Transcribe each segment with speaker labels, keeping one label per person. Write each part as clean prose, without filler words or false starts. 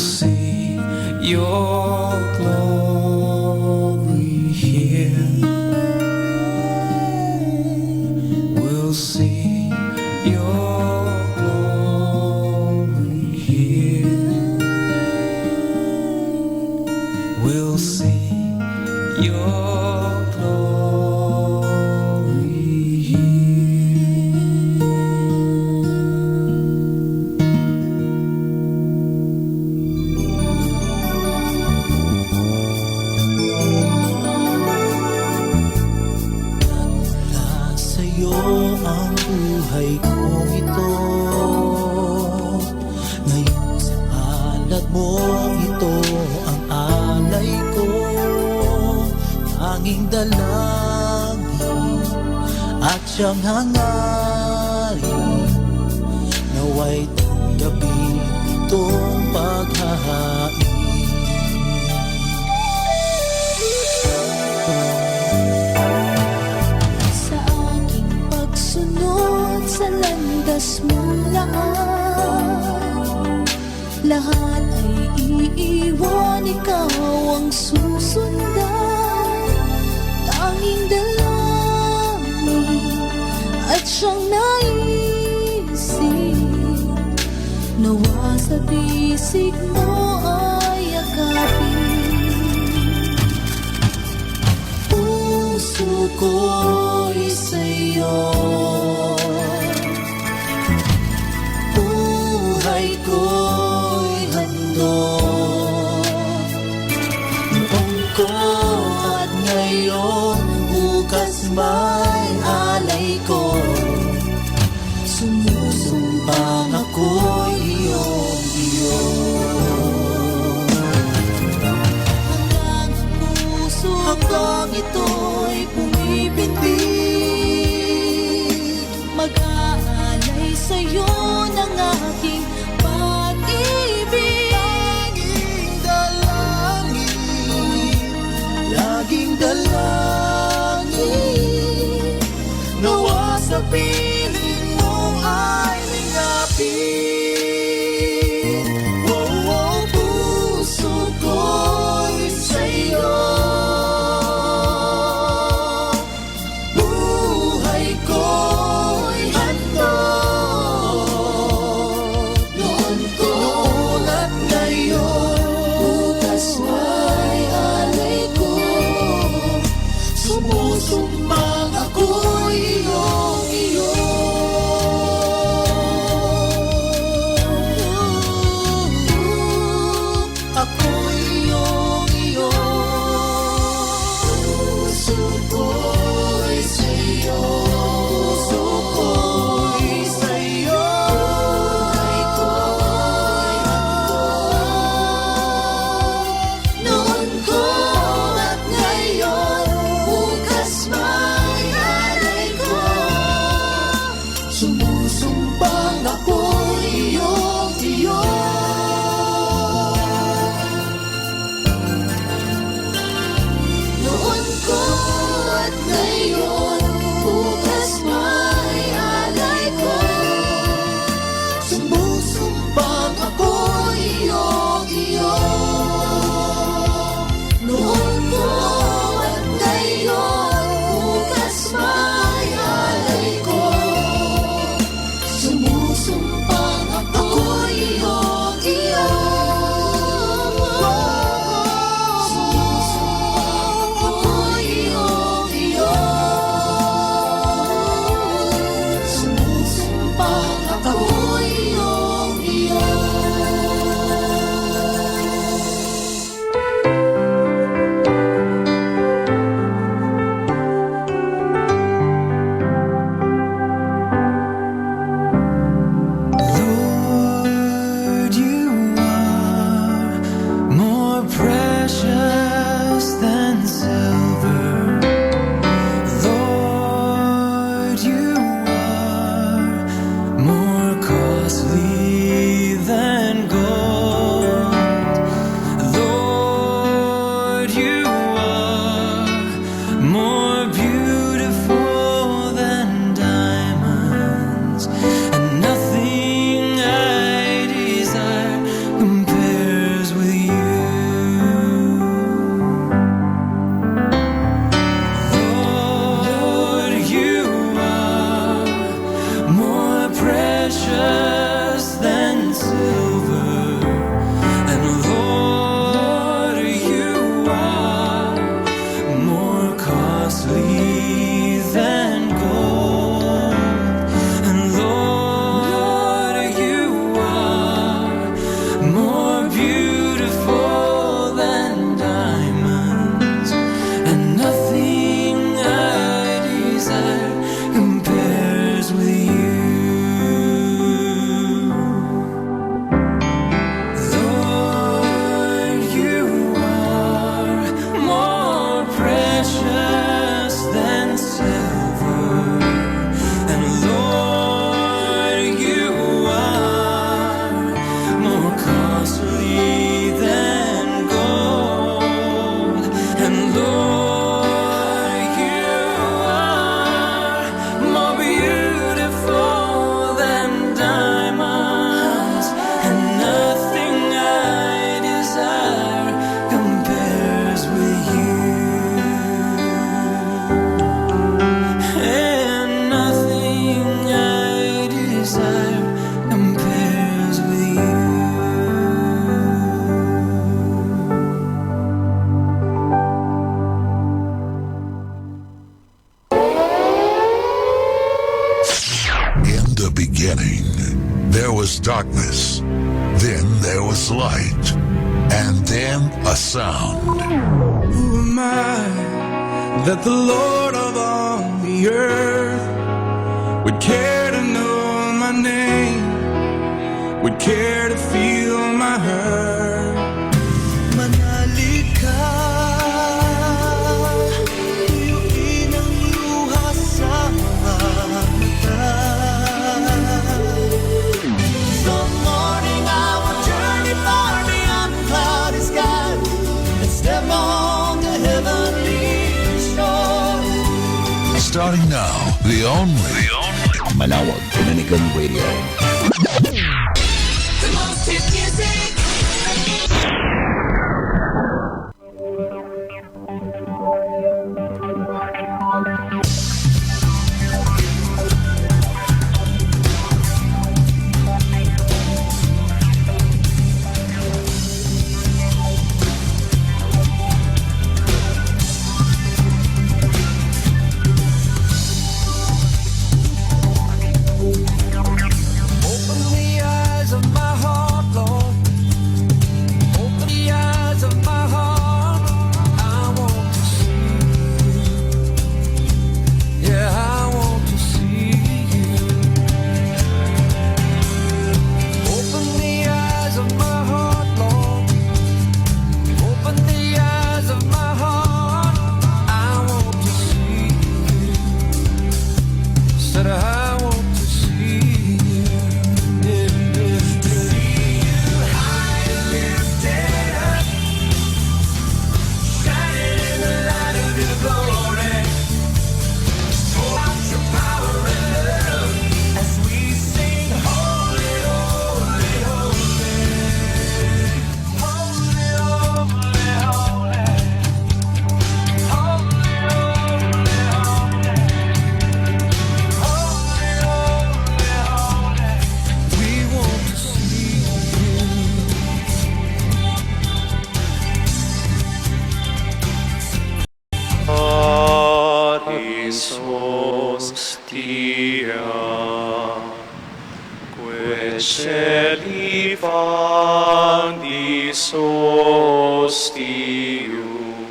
Speaker 1: see your glory here. We'll see your glory here. We'll see your glory here.
Speaker 2: Nagmula sa'yo ang buhay kong ito, ngayon sa palad mo ito ang alay ko. Tanging dalangin at siyang hangarin, naway tanggapin itong paghahain.
Speaker 3: Sa aking pagsunod sa landas mong lahat ay iiwan, ikaw ang susundan. Tanging dalangin at siyang naisip, nawa sa bisig mo ay yakapin.
Speaker 2: Puso ko'y sa'yo, buhay ko'y handog. Noong ko at ngayon, bukas may alay ko. Sumusumbang ako'y iyong-iyo.
Speaker 3: Hanggang ang puso
Speaker 2: Hanggang ito'y bumibinbig,
Speaker 3: mag-aalay sa'yo ng aking pag-ibig.
Speaker 2: laging dalangin, nawa sa piling mo ay lingapin.
Speaker 1: more beautiful than diamonds, and nothing I desire compares with you. Lord, you are more precious than silver, and Lord, you are more costly than gold, and Lord, you are more beautiful than diamonds, and nothing I desire compares with you, and nothing I desire compares with you.
Speaker 4: In the beginning, there was darkness, then there was light, and then a sound.
Speaker 1: Who am I that the Lord of all the earth would care to know my name, would care to feel my hurt?
Speaker 2: Manalig ka, tuyuin ang luha sa mga mata. Some morning I will journey far beyond cloudy skies and step on the heavenly shore.
Speaker 4: Starting now, the only
Speaker 5: Manawag Dominican Radio.
Speaker 3: The most hit music.
Speaker 1: Open the eyes of my heart, Lord. Open the eyes of my heart. I want to see you. Yeah, I want to see you. Open the eyes of my heart, Lord. Open the eyes of my heart. I want to see you. Said I want to see you. Yeah, yeah, yeah. See you high and lifted up, shining in the light of your glory. Pour out your power and love as we sing, holy, holy, holy. Holy, holy, holy. Holy, holy, holy. Holy, holy, holy. We want to see you.
Speaker 6: Arisos tia, que celi fandisos tium,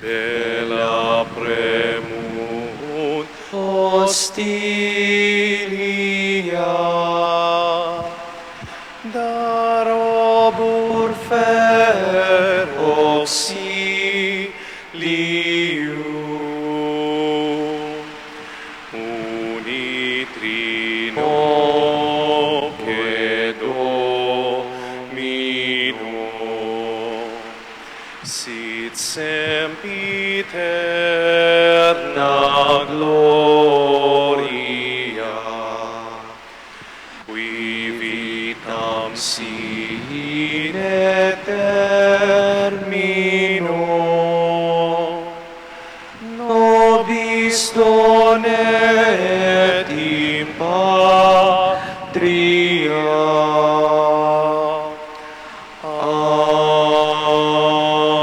Speaker 6: bella premut hostilia, darobur fer auxilium, unitrino che domino, sit sempiterna gloria, qui vitam sine termino, nobis done et in patria.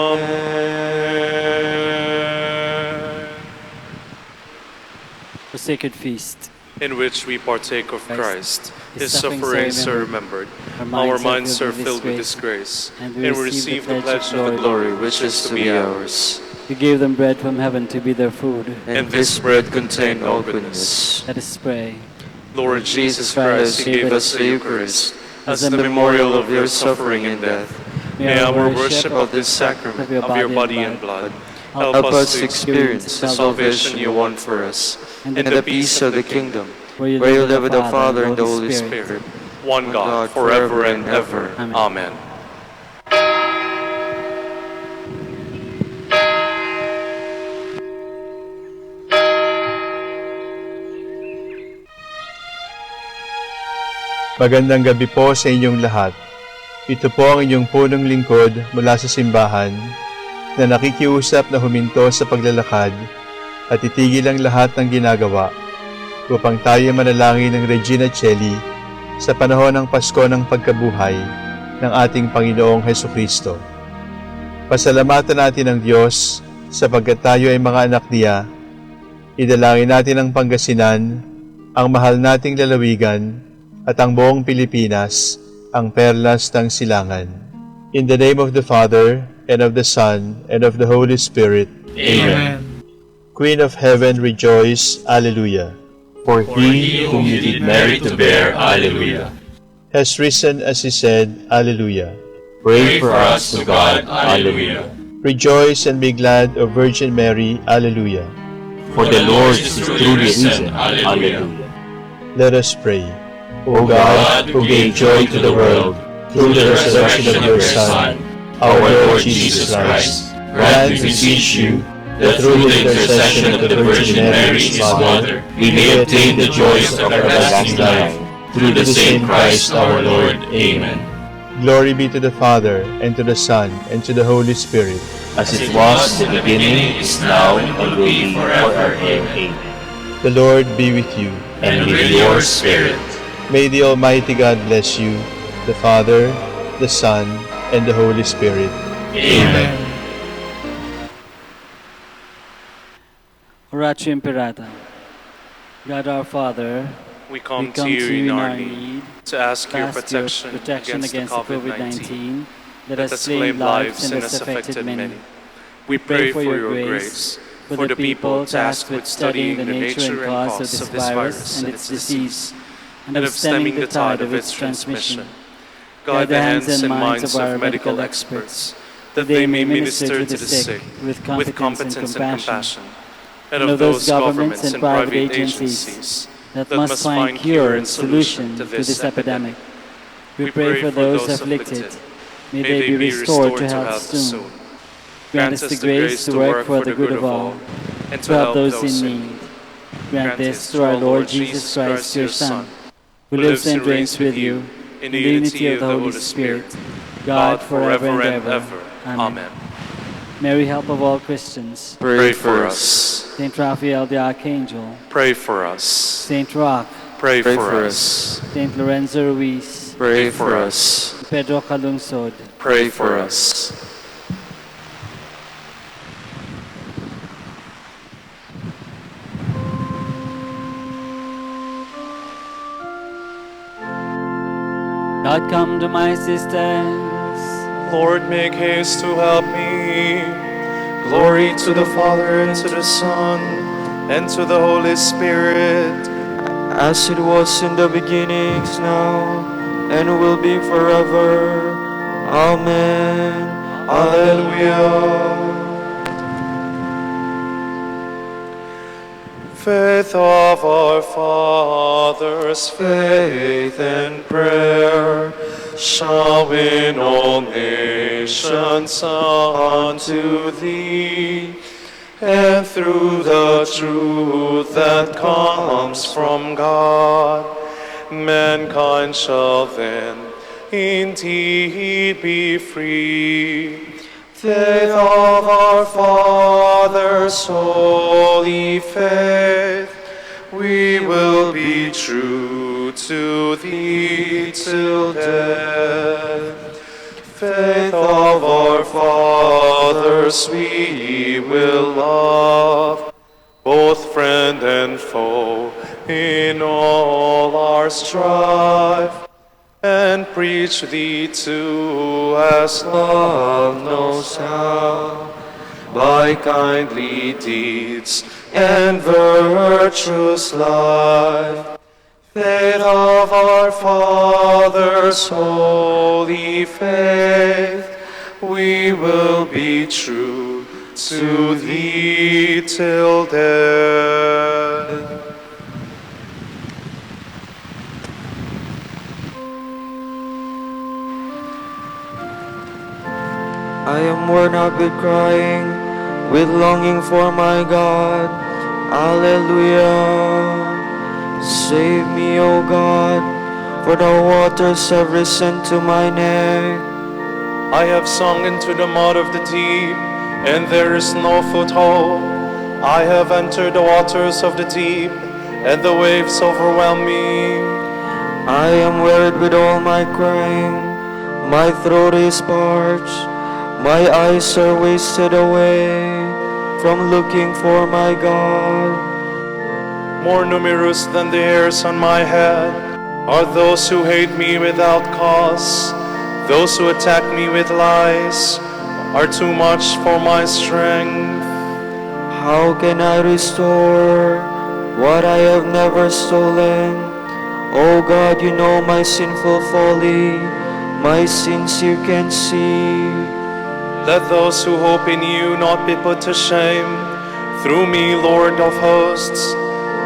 Speaker 6: Amen.
Speaker 7: The Sacred Feast.
Speaker 6: in which we partake of Christ, his
Speaker 7: sufferings
Speaker 6: sufferings
Speaker 7: are
Speaker 6: are remembered. Our minds are filled with disgrace, and we receive the pledge of the glory which is to be ours.
Speaker 7: You gave them bread from heaven to be their food.
Speaker 6: And this bread contained all goodness.
Speaker 7: Let us pray.
Speaker 6: Lord Jesus Christ, you gave us the Eucharist as the memorial of your suffering and death. May our worship of this sacrament of your body and blood help us to experience the salvation you won for us and the peace of the kingdom, where you live with the Father and the Holy Spirit, one God, forever and ever. Amen.
Speaker 8: Magandang gabi po sa inyong lahat. Ito po ang inyong punong lingkod mula sa simbahan na nakikiusap na huminto sa paglalakad at itigil ang lahat ng ginagawa upang tayo manalangin ng Regina Coeli sa panahon ng Pasko ng pagkabuhay ng ating Panginoong Hesukristo. Pasalamatan natin ang Diyos sapagkat tayo ay mga anak niya. Idalangin natin ang Pangasinan, ang mahal nating lalawigan, at ang buong Pilipinas, ang perlas ng silangan. In the name of the Father, and of the Son, and of the Holy Spirit.
Speaker 9: Amen.
Speaker 8: Queen of Heaven, rejoice. Alleluia.
Speaker 9: For he whom you did merit to bear, Alleluia.
Speaker 8: Has risen as he said, Alleluia.
Speaker 9: Pray for us to God, Alleluia.
Speaker 8: Rejoice and be glad, O Virgin Mary, Alleluia.
Speaker 9: For the Lord is truly risen, Alleluia.
Speaker 8: Let us pray.
Speaker 9: O God, who gave joy to the world through the resurrection of your Son, our Lord Jesus Christ, grant, we beseech you, that through the intercession of the Virgin Mary, his Mother, we may obtain the joys of everlasting life, through the same Christ our Lord. Amen.
Speaker 8: Glory be to the Father, and to the Son, and to the Holy Spirit.
Speaker 9: As it was in the beginning, is now, and will be forever. Amen.
Speaker 8: The Lord be with you.
Speaker 9: And with your spirit.
Speaker 8: May the Almighty God bless you, the Father, the Son, and the Holy Spirit.
Speaker 9: Amen.
Speaker 7: Oratio Imperata. God our Father,
Speaker 6: We come to you in our need to ask your protection against the COVID-19
Speaker 7: that has claimed lives and has affected many.
Speaker 6: We pray for your grace, for the people tasked with studying the nature and cause of this virus and its disease, and of stemming the tide of its transmission. Guide the hands and minds of our medical experts, that they may minister to the sick with competence and compassion, and of those governments and private agencies that must find cure and solution to this epidemic. We pray for those afflicted. May they be restored to health soon. Grant us the grace to work for the good of all, and to help those in need. Grant this through our Lord Jesus Christ, your Son, who lives and reigns with you in the unity of the Holy Spirit, God forever and ever. Amen.
Speaker 7: Mary, help of all Christians.
Speaker 6: Pray for us.
Speaker 7: Saint Raphael the Archangel.
Speaker 6: Pray for us.
Speaker 7: Saint Roch.
Speaker 6: Pray for us.
Speaker 7: Saint Lorenzo Ruiz.
Speaker 6: Pray for us.
Speaker 7: Pedro Calungsod.
Speaker 6: Pray for us.
Speaker 7: God, come to my assistance.
Speaker 6: Lord, make haste to help me. Glory to the Father, and to the Son, and to the Holy Spirit, as it was in the beginning, is now, and will be forever. Amen. Alleluia. Faith of our fathers, faith and prayer, shall win all nations unto thee. And through the truth that comes from God, mankind shall then indeed be free. Faith of our fathers, holy faith, we will be true to thee till death. Faith of our fathers, we will love, both friend and foe, in all our strife, and preach thee to as love knows how, by kindly deeds and virtuous life. Faith of our fathers, holy faith, we will be true to thee till death. I am worn out with crying, with longing for my God. Alleluia. Save me, O God, for the waters have risen to my neck. I have sunk into the mud of the deep, and there is no foothold. I have entered the waters of the deep, and the waves overwhelm me. I am wearied with all my crying, my throat is parched, my eyes are wasted away from looking for my God. More numerous than the hairs on my head are those who hate me without cause. Those who attack me with lies are too much for my strength. How can I restore what I have never stolen? O God, you know my sinful folly, my sins you can see. Let those who hope in you not be put to shame. Through me, Lord of hosts,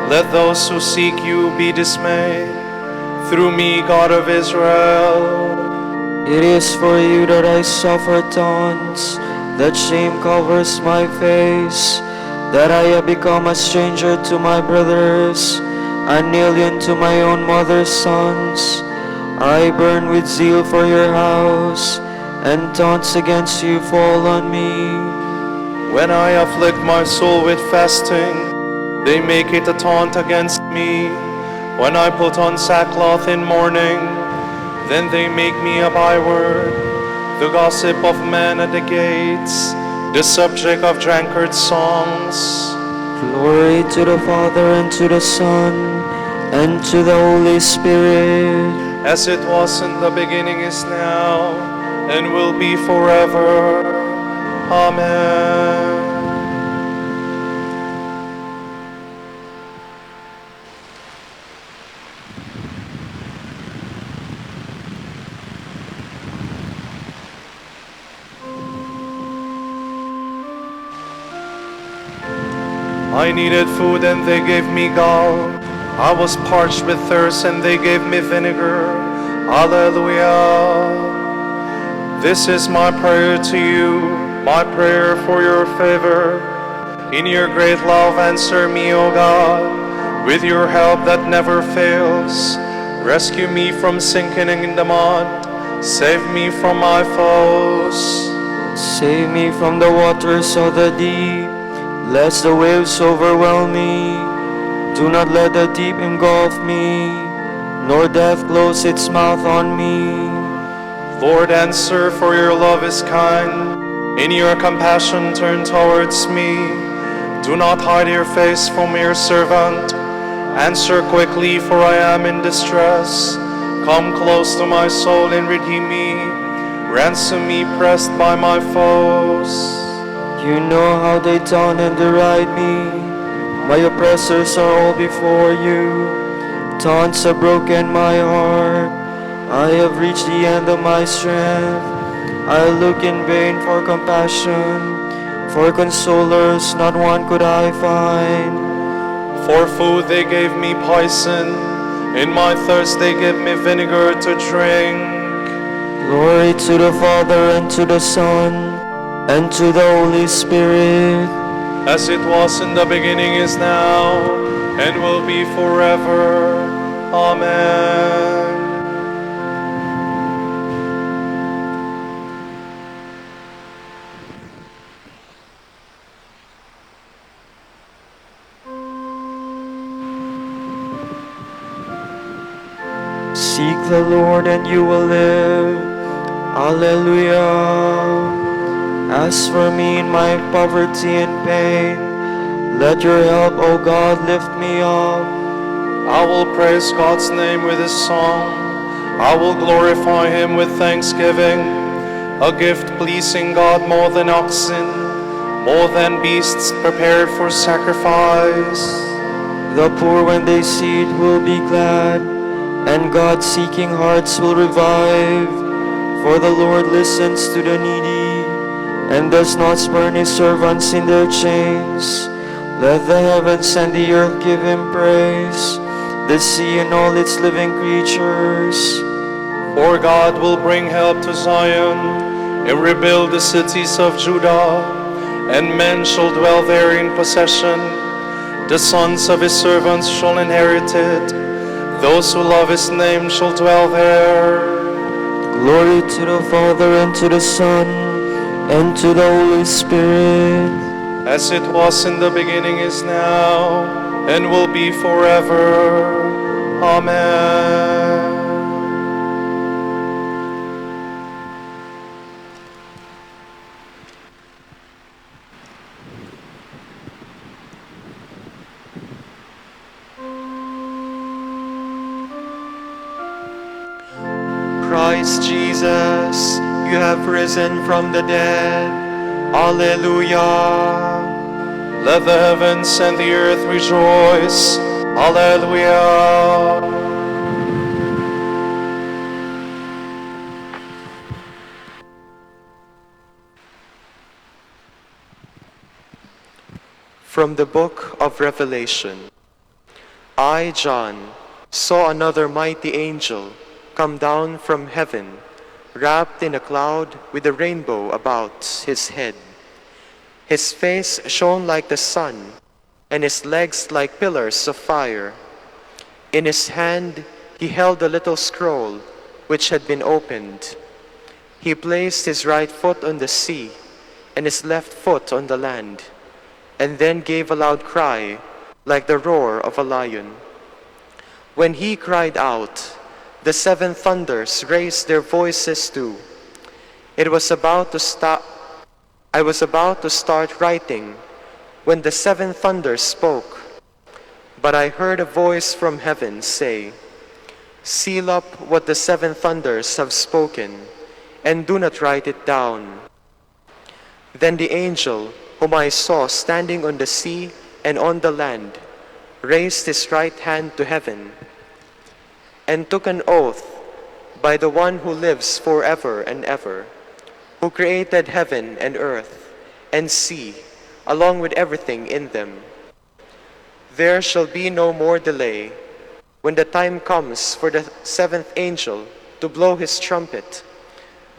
Speaker 6: let those who seek you be dismayed. Through me, God of Israel. It is for you that I suffer taunts, that shame covers my face, that I have become a stranger to my brothers, an alien to my own mother's sons. I burn with zeal for your house, and taunts against you fall on me. When I afflict my soul with fasting, they make it a taunt against me. When I put on sackcloth in mourning, then they make me a byword, the gossip of men at the gates, the subject of drunkard songs. Glory to the Father, and to the Son, and to the Holy Spirit, as it was in the beginning, is now, and will be forever. Amen. I needed food and they gave me gall. I was parched with thirst and they gave me vinegar. Hallelujah. This is my prayer to you, my prayer for your favor. In your great love, answer me, O God, with your help that never fails. Rescue me from sinking in the mud. Save me from my foes. Save me from the waters of the deep, lest the waves overwhelm me. Do not let the deep engulf me, nor death close its mouth on me. Lord, answer, for your love is kind. In your compassion turn towards me. Do not hide your face from your servant. Answer quickly, for I am in distress. Come close to my soul and redeem me. Ransom me, pressed by my foes. You know how they taunt and deride me. My oppressors are all before you. Taunts have broken my heart. I have reached the end of my strength. I look in vain for compassion. For consolers, not one could I find. For food they gave me poison. In my thirst they gave me vinegar to drink. Glory to the Father, and to the Son, and to the Holy Spirit, as it was in the beginning, is now, and will be forever. Amen. Seek the Lord and you will live. Alleluia. As for me in my poverty and pain, let your help, O God, lift me up. I will praise God's name with a song. I will glorify him with thanksgiving, a gift pleasing God more than oxen, more than beasts prepared for sacrifice.
Speaker 10: The poor, when they see it, will be glad, and God-seeking hearts will revive. For the Lord listens to the needy, and does not spurn his servants in their chains. Let the heavens and the earth give him praise, the sea and all its living creatures.
Speaker 6: For God will bring help to Zion, and rebuild the cities of Judah, and men shall dwell there in possession. The sons of his servants shall inherit it. Those who love his name shall dwell there.
Speaker 10: Glory to the Father, and to the Son, and to the Holy Spirit.
Speaker 6: As it was in the beginning, is now, and will be forever. Amen.
Speaker 10: Christ Jesus, you have risen from the dead. Alleluia.
Speaker 6: Let the heavens and the earth rejoice. Alleluia.
Speaker 10: From the book of Revelation. I, John, saw another mighty angel come down from heaven, wrapped in a cloud with a rainbow about his head. His face shone like the sun, and his legs like pillars of fire. In his hand he held a little scroll, which had been opened. He placed his right foot on the sea, and his left foot on the land, and then gave a loud cry, like the roar of a lion. When he cried out, the seven thunders raised their voices too. I was about to start writing when the seven thunders spoke, but I heard a voice from heaven say, "Seal up what the seven thunders have spoken, and do not write it down." Then the angel, whom I saw standing on the sea and on the land, raised his right hand to heaven, and took an oath by the one who lives forever and ever, who created heaven and earth and sea, along with everything in them. There shall be no more delay. When the time comes for the seventh angel to blow his trumpet,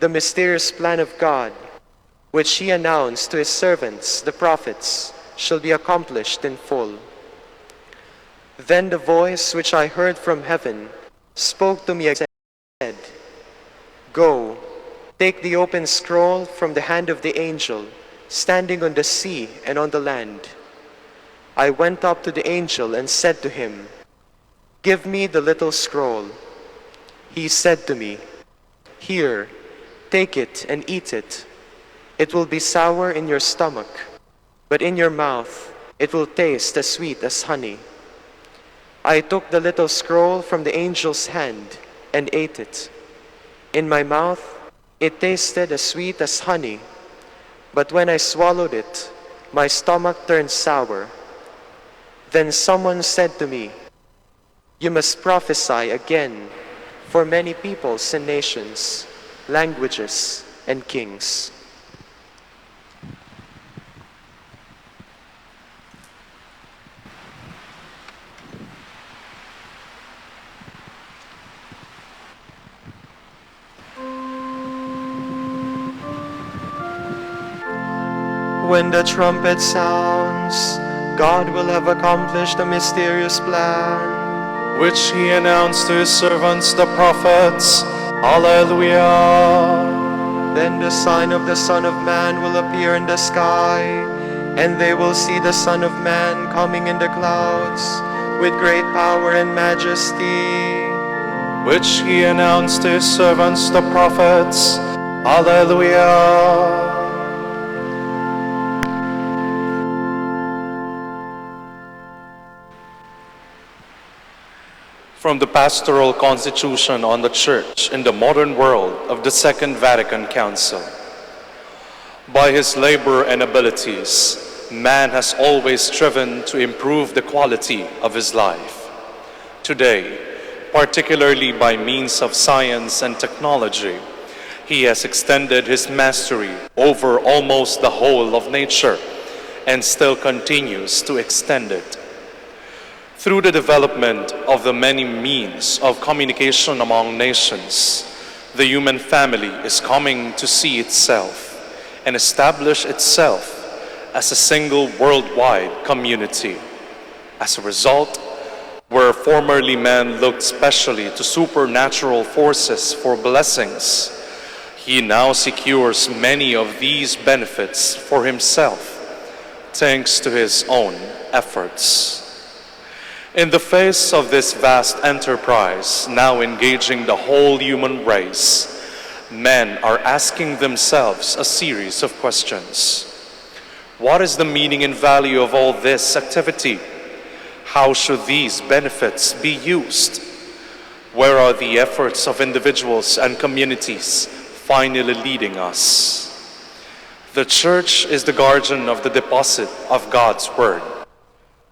Speaker 10: the mysterious plan of God, which he announced to his servants, the prophets, shall be accomplished in full. Then the voice which I heard from heaven spoke to me and said, "Go, take the open scroll from the hand of the angel standing on the sea and on the land." I went up to the angel and said to him, "Give me the little scroll." He said to me, "Here, take it and eat it. It will be sour in your stomach, but in your mouth it will taste as sweet as honey." I took the little scroll from the angel's hand and ate it. In my mouth it tasted as sweet as honey, but when I swallowed it, my stomach turned sour. Then someone said to me, "You must prophesy again for many peoples and nations, languages and kings." When the trumpet sounds, God will have accomplished a mysterious plan,
Speaker 6: which he announced to his servants the prophets. Alleluia.
Speaker 10: Then the sign of the Son of Man will appear in the sky, and they will see the Son of Man coming in the clouds with great power and majesty.
Speaker 6: Which he announced to his servants the prophets. Alleluia. from the Pastoral Constitution on the Church in the Modern World of the Second Vatican Council. By his labor and abilities, man has always striven to improve the quality of his life. Today, particularly by means of science and technology, he has extended his mastery over almost the whole of nature and still continues to extend it. Through the development of the many means of communication among nations, the human family is coming to see itself and establish itself as a single worldwide community. As a result, where formerly man looked specially to supernatural forces for blessings, he now secures many of these benefits for himself, thanks to his own efforts. In the face of this vast enterprise, now engaging the whole human race, men are asking themselves a series of questions. What is the meaning and value of all this activity? How should these benefits be used? Where are the efforts of individuals and communities finally leading us? The Church is the guardian of the deposit of God's Word,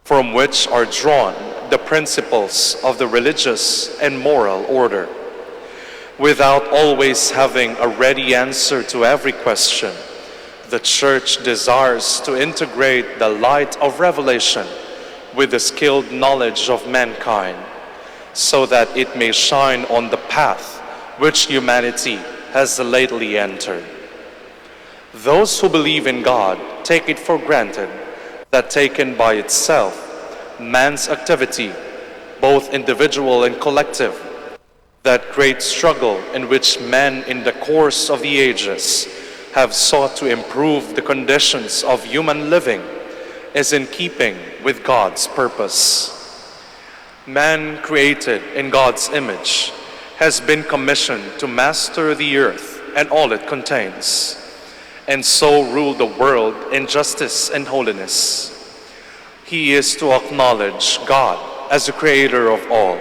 Speaker 6: from which are drawn the principles of the religious and moral order. Without always having a ready answer to every question, the Church desires to integrate the light of revelation with the skilled knowledge of mankind, so that it may shine on the path which humanity has lately entered. Those who believe in God take it for granted that taken by itself, man's activity, both individual and collective, that great struggle in which men in the course of the ages have sought to improve the conditions of human living, is in keeping with God's purpose. Man, created in God's image, has been commissioned to master the earth and all it contains, and so rule the world in justice and holiness. He is to acknowledge God as the creator of all,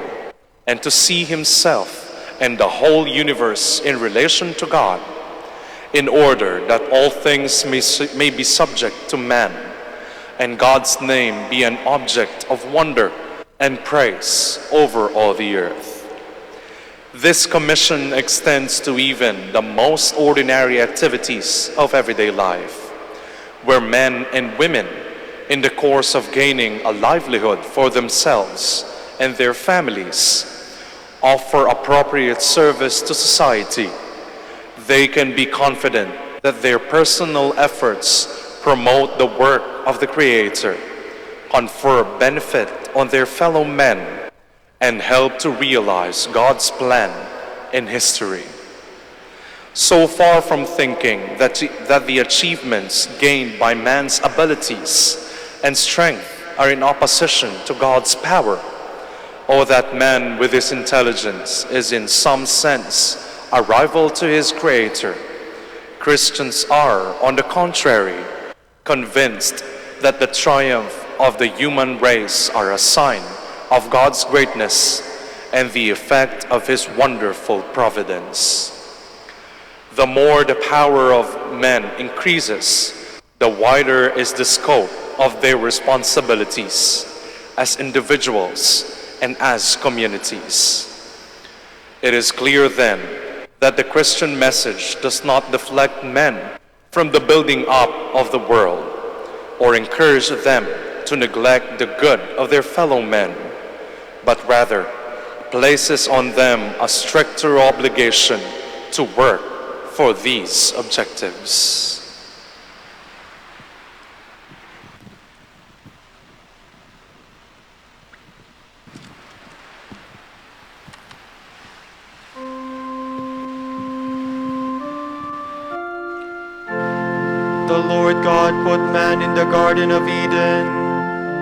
Speaker 6: and to see himself and the whole universe in relation to God, in order that all things may be subject to man, and God's name be an object of wonder and praise over all the earth. This commission extends to even the most ordinary activities of everyday life, where men and women, in the course of gaining a livelihood for themselves and their families, offer appropriate service to society. They can be confident that their personal efforts promote the work of the Creator, confer benefit on their fellow men, and help to realize God's plan in history. So far from thinking that the achievements gained by man's abilities and strength are in opposition to God's power, or that man with his intelligence is in some sense a rival to his Creator, Christians are, on the contrary, convinced that the triumph of the human race are a sign of God's greatness and the effect of his wonderful providence. The more the power of men increases, the wider is the scope of their responsibilities as individuals and as communities. It is clear then that the Christian message does not deflect men from the building up of the world or encourage them to neglect the good of their fellow men, but rather places on them a stricter obligation to work for these objectives.
Speaker 10: The Lord God put man in the Garden of Eden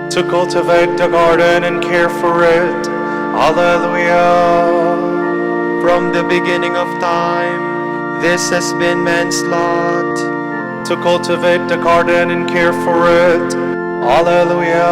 Speaker 6: to cultivate the garden and care for it. Alleluia.
Speaker 10: from the beginning of time. This has been man's lot.
Speaker 6: To cultivate the garden and care for it. Alleluia.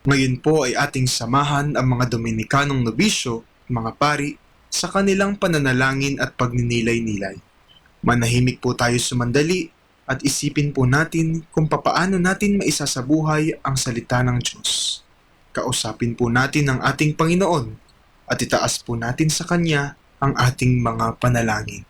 Speaker 11: Ngayon po ay ating samahan ang mga Dominikanong nobisyo, mga pari, sa kanilang pananalangin at pagninilay-nilay. Manahimik po tayo sumandali at isipin po natin kung papaano natin maisasabuhay ang salita ng Diyos. Kausapin po natin ang ating Panginoon at itaas po natin sa Kanya ang ating mga panalangin.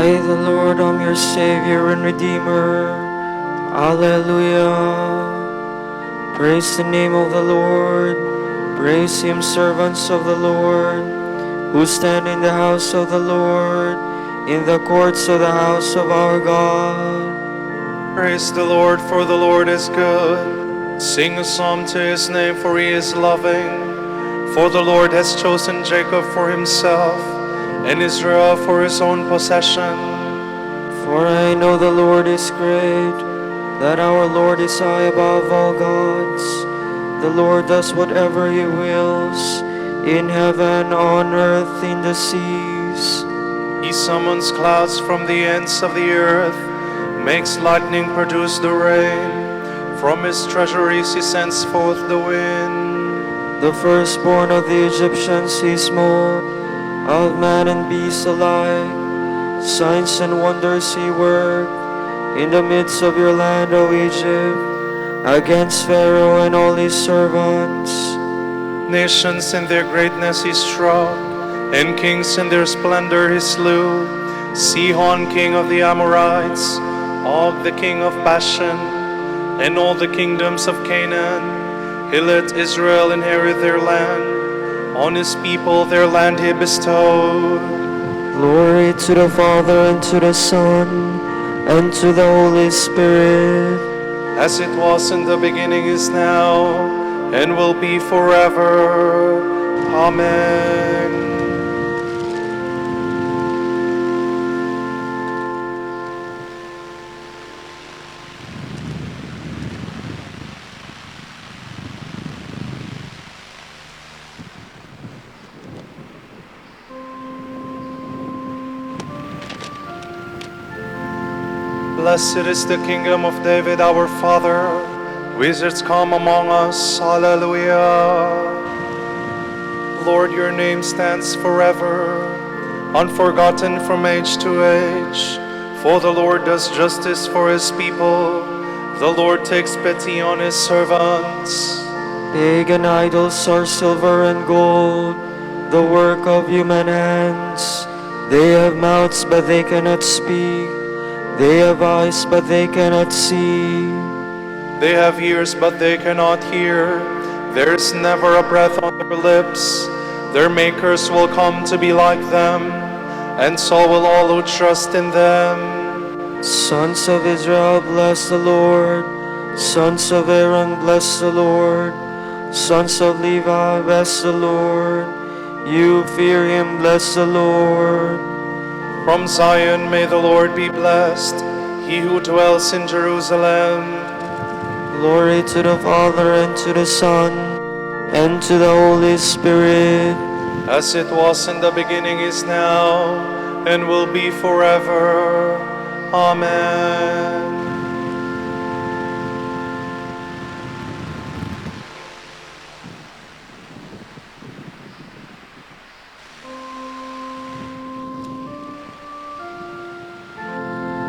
Speaker 10: I, the Lord, am your Savior and Redeemer. Alleluia. Praise the name of the Lord. Praise him, servants of the Lord, who stand in the house of the Lord, in the courts of the house of our God.
Speaker 6: Praise the Lord, for the Lord is good. Sing a psalm to his name, for he is loving. For the Lord has chosen Jacob for himself, and Israel for his own possession.
Speaker 10: For I know the Lord is great, that our Lord is high above all gods. The Lord does whatever he wills, in heaven, on earth, in the seas.
Speaker 6: He summons clouds from the ends of the earth, makes lightning produce the rain. From his treasuries he sends forth the wind.
Speaker 10: The firstborn of the Egyptians he smote, of man and beast alike. Signs and wonders he worked in the midst of your land, O Egypt, against Pharaoh and all his servants.
Speaker 6: Nations in their greatness he struck, and kings in their splendor he slew. Sihon, king of the Amorites, Og, the king of Bashan, and all the kingdoms of Canaan. He let Israel inherit their land. On his people their land he bestowed.
Speaker 10: Glory to the Father, and to the Son, and to the Holy Spirit.
Speaker 6: As it was in the beginning, is now, and will be forever. Amen. Blessed is the kingdom of David our father. Wizards come among us. Hallelujah. Lord, your name stands forever, unforgotten from age to age. For the Lord does justice for his people. The Lord takes pity on his servants.
Speaker 10: Pagan idols are silver and gold, the work of human hands. They have mouths, but they cannot speak. They have eyes, but they cannot see.
Speaker 6: They have ears, but they cannot hear. There is never a breath on their lips. Their makers will come to be like them, and so will all who trust in them.
Speaker 10: Sons of Israel, bless the Lord. Sons of Aaron, bless the Lord. Sons of Levi, bless the Lord. You fear him, bless the Lord.
Speaker 6: From Zion may the Lord be blessed, he who dwells in Jerusalem.
Speaker 10: Glory to the Father, and to the Son, and to the Holy Spirit.
Speaker 6: As it was in the beginning, is now, and will be forever. Amen.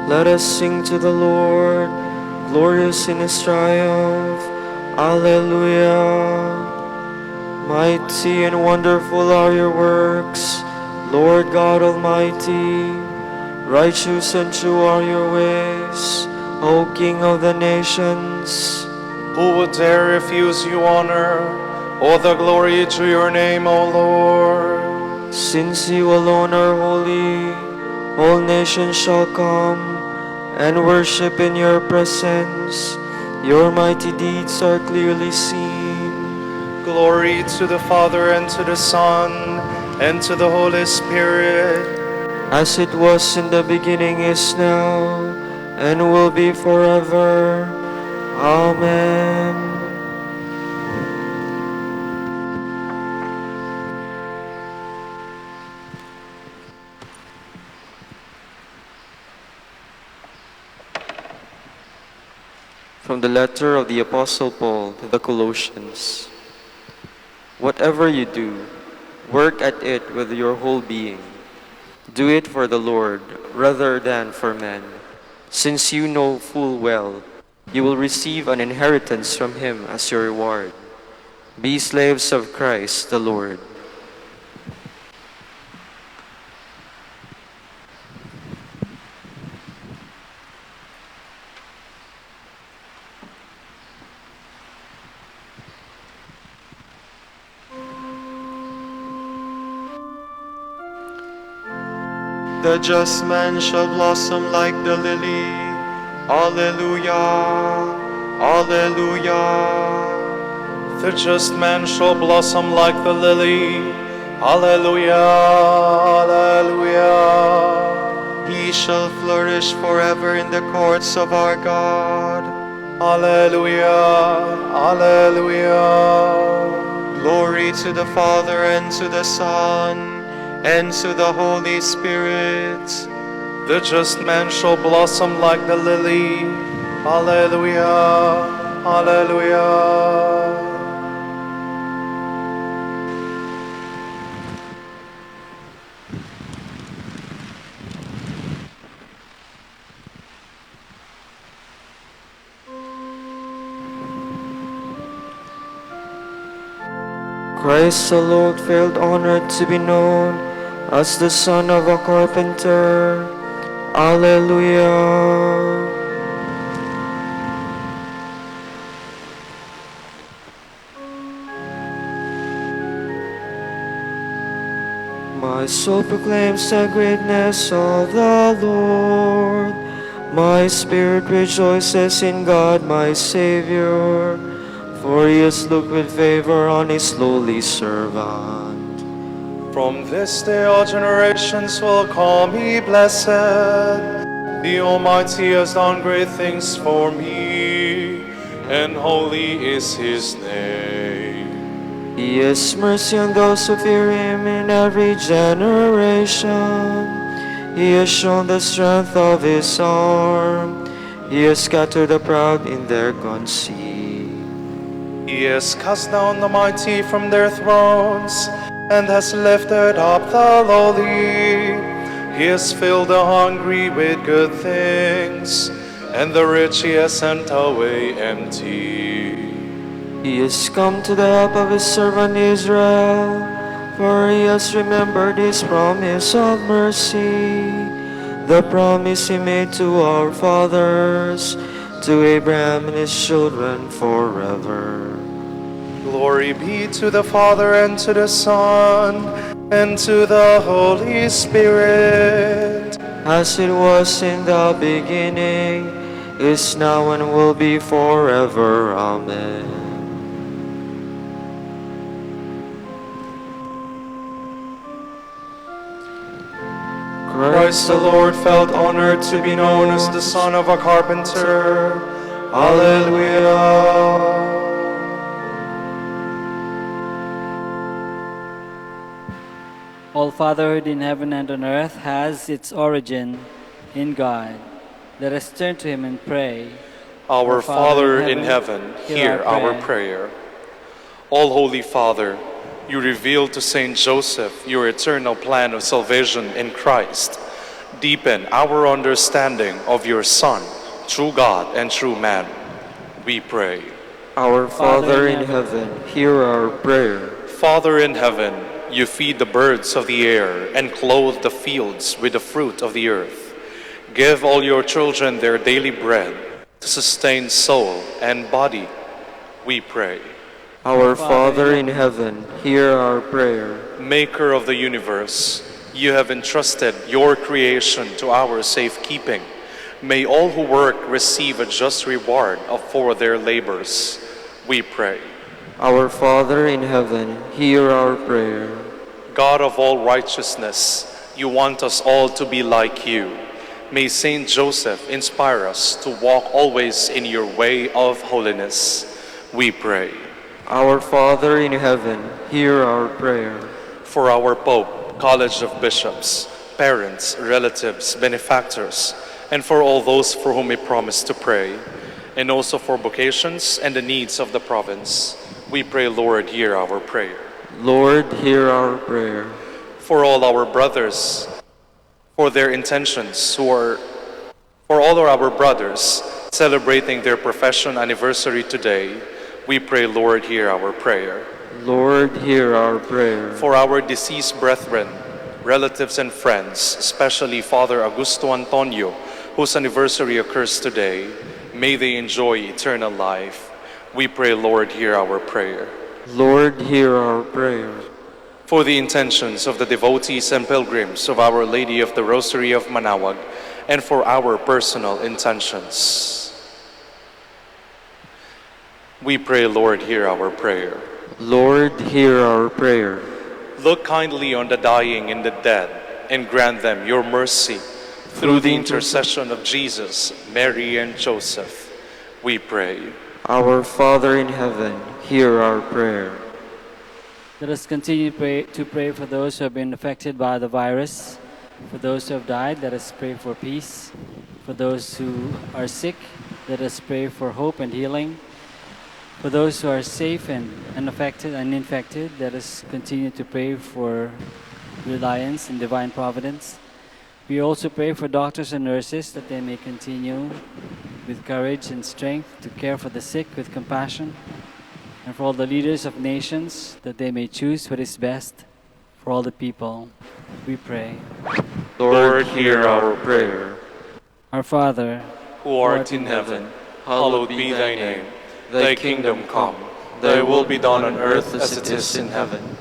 Speaker 10: Let us sing to the Lord, glorious in his triumph. Alleluia. Mighty and wonderful are your works, Lord God Almighty. Righteous and true are your ways, O King of the nations.
Speaker 6: Who would dare refuse you honor, or the glory to your name, O Lord?
Speaker 10: Since you alone are holy, all nations shall come and worship in your presence. Your mighty deeds are clearly seen.
Speaker 6: Glory to the Father, and to the Son, and to the Holy Spirit.
Speaker 10: As it was in the beginning, is now, and will be forever. Amen. From the letter of the Apostle Paul to the Colossians. Whatever you do, work at it with your whole being. Do it for the Lord rather than for men, since you know full well you will receive an inheritance from him as your reward. Be slaves of Christ the Lord. The just man shall blossom like the lily. Alleluia, Alleluia.
Speaker 6: The just man shall blossom like the lily. Alleluia, Alleluia.
Speaker 10: He shall flourish forever in the courts of our God.
Speaker 6: Alleluia, Alleluia.
Speaker 10: Glory to the Father, and to the Son, and to the Holy Spirit.
Speaker 6: The just man shall blossom like the lily. Alleluia, Alleluia.
Speaker 10: Christ the Lord felt honored to be known as the son of a carpenter. Alleluia. My soul proclaims the greatness of the Lord. My spirit rejoices in God my Savior, for he has looked with favor on his lowly servant.
Speaker 6: From this day all generations will call me blessed. The Almighty has done great things for me, and holy is his name.
Speaker 10: He has mercy on those who fear him in every generation. He has shown the strength of his arm. He has scattered the proud in their conceit.
Speaker 6: He has cast down the mighty from their thrones, and has lifted up the lowly. He has filled the hungry with good things, and the rich he has sent away empty.
Speaker 10: He has come to the help of his servant Israel, for he has remembered his promise of mercy, the promise he made to our fathers, to Abraham and his children forever.
Speaker 6: Glory be to the Father, and to the Son, and to the Holy Spirit.
Speaker 10: As it was in the beginning, is now, and will be forever. Amen.
Speaker 6: Christ the Lord felt honored to be known as the son of a carpenter. Alleluia.
Speaker 7: All fatherhood in heaven and on earth has its origin in God. Let us turn to him and pray.
Speaker 6: Our Father in heaven, hear our prayer. All Holy Father, you revealed to Saint Joseph your eternal plan of salvation in Christ. Deepen our understanding of your Son, true God and true man. We pray.
Speaker 10: Our Father in heaven, hear our prayer.
Speaker 6: Father in heaven, you feed the birds of the air and clothe the fields with the fruit of the earth. Give all your children their daily bread to sustain soul and body. We pray.
Speaker 10: Our Father in heaven, hear our prayer.
Speaker 6: Maker of the universe, you have entrusted your creation to our safekeeping. May all who work receive a just reward for their labors. We pray.
Speaker 10: Our Father in heaven, hear our prayer.
Speaker 6: God of all righteousness, you want us all to be like you. May Saint Joseph inspire us to walk always in your way of holiness. We pray.
Speaker 10: Our Father in heaven, hear our prayer.
Speaker 6: For our Pope, College of Bishops, parents, relatives, benefactors, and for all those for whom we promise to pray, and also for vocations and the needs of the province, we pray, Lord, hear our prayer.
Speaker 10: Lord, hear our prayer.
Speaker 6: For all our brothers, for their intentions, for all of our brothers celebrating their profession anniversary today, we pray, Lord, hear our prayer.
Speaker 10: Lord, hear our prayer.
Speaker 6: For our deceased brethren, relatives and friends, especially Father Augusto Antonio, whose anniversary occurs today, may they enjoy eternal life. We pray, Lord, hear our prayer.
Speaker 10: Lord, hear our prayer.
Speaker 6: for the intentions of the devotees and pilgrims of Our Lady of the Rosary of Manaoag, and for our personal intentions. We pray, Lord, hear our prayer.
Speaker 12: Lord, hear our prayer.
Speaker 6: Look kindly on the dying and the dead, and grant them your mercy. Through the intercession of Jesus, Mary, and Joseph, we pray.
Speaker 12: Our Father in heaven, hear our prayer.
Speaker 7: Let us continue to pray for those who have been affected by the virus. For those who have died, let us pray for peace. For those who are sick, let us pray for hope and healing. For those who are safe and unaffected and infected, let us continue to pray for reliance in divine providence. We also pray for doctors and nurses that they may continue with courage and strength to care for the sick with compassion, and for all the leaders of nations that they may choose what is best for all the people. We pray.
Speaker 6: Lord, hear our prayer.
Speaker 7: Our Father,
Speaker 6: who art in heaven, hallowed be thy name. Thy kingdom come, thy will be done on earth as it is in heaven.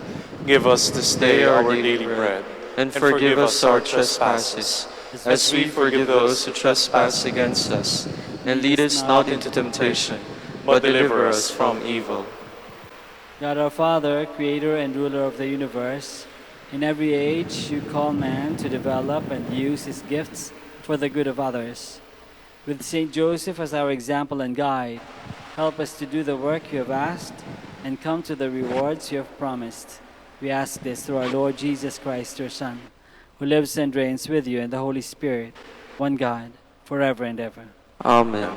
Speaker 6: Give us this day our daily bread,
Speaker 12: and forgive us our trespasses, as we forgive those who trespass against us. And lead us not into temptation, but deliver us from evil.
Speaker 7: God our Father, creator and ruler of the universe, in every age you call man to develop and use his gifts for the good of others. With Saint Joseph as our example and guide, help us to do the work you have asked and come to the rewards you have promised. We ask this through our Lord Jesus Christ, your Son, who lives and reigns with you in the Holy Spirit, one God, forever and ever.
Speaker 12: Amen.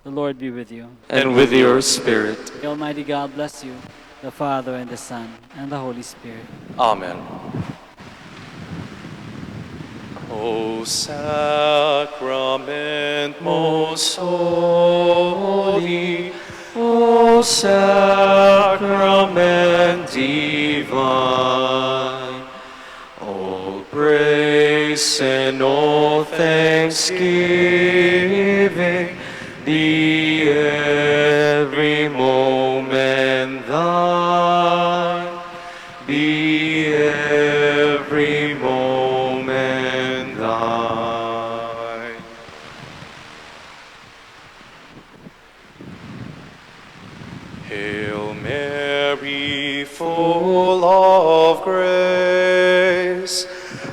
Speaker 7: The Lord be with you.
Speaker 12: And with your spirit.
Speaker 7: The Almighty God bless you, the Father and the Son and the Holy Spirit.
Speaker 6: Amen. O sacrament most holy,
Speaker 12: O sacrament divine, all praise and all thanksgiving be every moment thine, be every moment thine. Hail Mary, full of grace,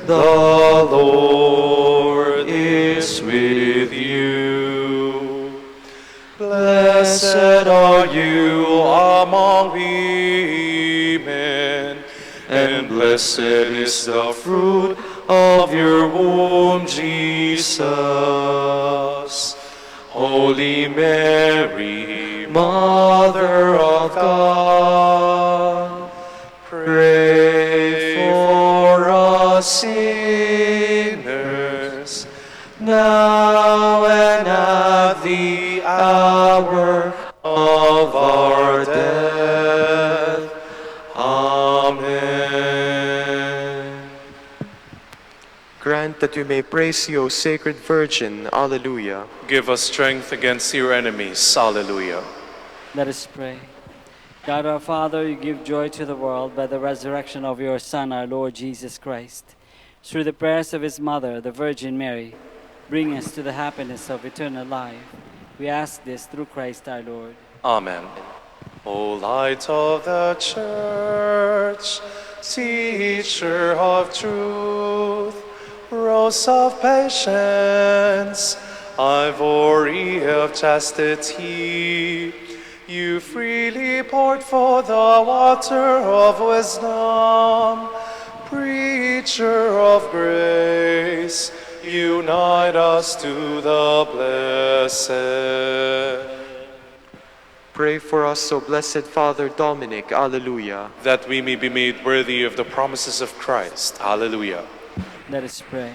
Speaker 12: the Lord is with you. Blessed are you among women, and blessed is the fruit of your womb, Jesus. Holy Mary, Mother of God, pray for us sinners, now and at the hour of our death. Amen.
Speaker 10: Grant that we may praise you, O Sacred Virgin. Alleluia.
Speaker 6: Give us strength against your enemies. Alleluia.
Speaker 7: Let us pray. God our Father, you give joy to the world by the resurrection of your Son, our Lord Jesus Christ. Through the prayers of his mother, the Virgin Mary, bring us to the happiness of eternal life. We ask this through Christ our Lord.
Speaker 6: Amen. O light of the Church, teacher of truth, rose of patience, ivory of chastity, you freely poured forth the water of wisdom. Preacher of grace, unite us to the blessed.
Speaker 10: Pray for us, O Blessed Father Dominic. Alleluia.
Speaker 6: That we may be made worthy of the promises of Christ. Alleluia.
Speaker 7: Let us pray.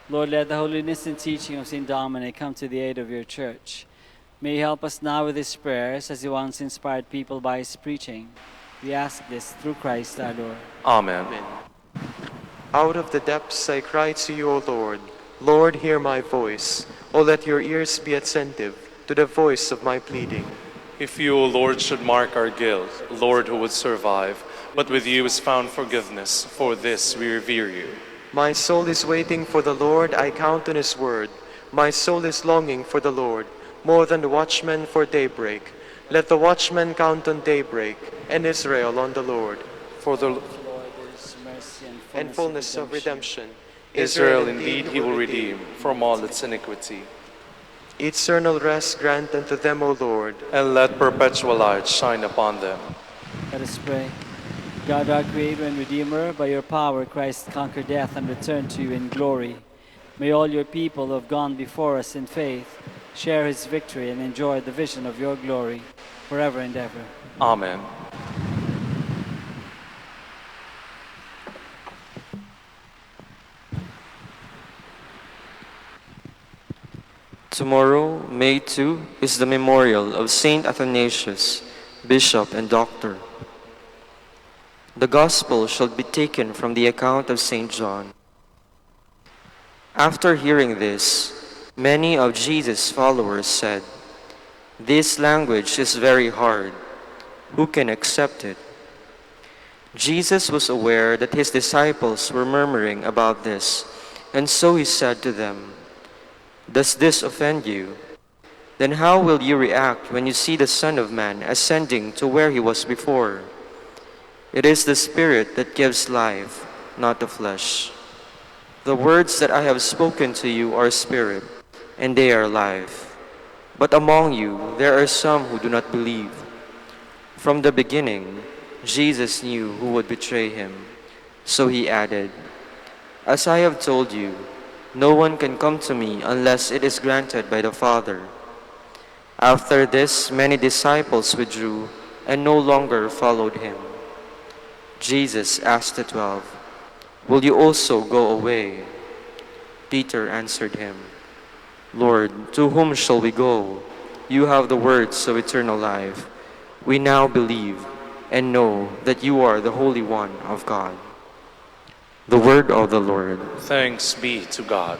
Speaker 7: Lord, let the holiness and teaching of St. Dominic come to the aid of your church. May he help us now with his prayers as he once inspired people by his preaching. We ask this through Christ our Lord.
Speaker 6: Amen.
Speaker 10: Out of the depths I cry to you, O Lord. Lord, hear my voice. O let your ears be attentive to the voice of my pleading.
Speaker 6: If you, O Lord, should mark our guilt, Lord, who would survive?
Speaker 12: but with you is found forgiveness. For this we revere you.
Speaker 10: My soul is waiting for the Lord, I count on his word. My soul is longing for the Lord, more than the watchman for daybreak. Let the watchman count on daybreak, and Israel on the Lord.
Speaker 12: For the
Speaker 7: Lord, there is mercy
Speaker 10: and fullness of redemption.
Speaker 12: Israel indeed he will redeem from all its iniquity.
Speaker 10: Eternal rest grant unto them, O Lord.
Speaker 12: And let perpetual light shine upon them.
Speaker 7: Let us pray. God, our Creator and Redeemer, by your power Christ conquered death and returned to you in glory. May all your people who have gone before us in faith share his victory and enjoy the vision of your glory forever and ever.
Speaker 12: Amen. Tomorrow, May 2, is the memorial of Saint Athanasius, Bishop and Doctor. The Gospel shall be taken from the account of Saint John. After hearing this, many of Jesus' followers said, "This language is very hard. Who can accept it?" Jesus was aware that his disciples were murmuring about this, and so he said to them, "Does this offend you? Then how will you react when you see the Son of Man ascending to where he was before? It is the Spirit that gives life, not the flesh. The words that I have spoken to you are spirit, and they are life. But among you there are some who do not believe." From the beginning, Jesus knew who would betray him. So he added, "As I have told you, no one can come to me unless it is granted by the Father." After this, many disciples withdrew and no longer followed him. Jesus asked the 12, "Will you also go away?" Peter answered him, "Lord, to whom shall we go? You have the words of eternal life. We now believe and know that you are the Holy One of God." The word of the Lord. Thanks be to God.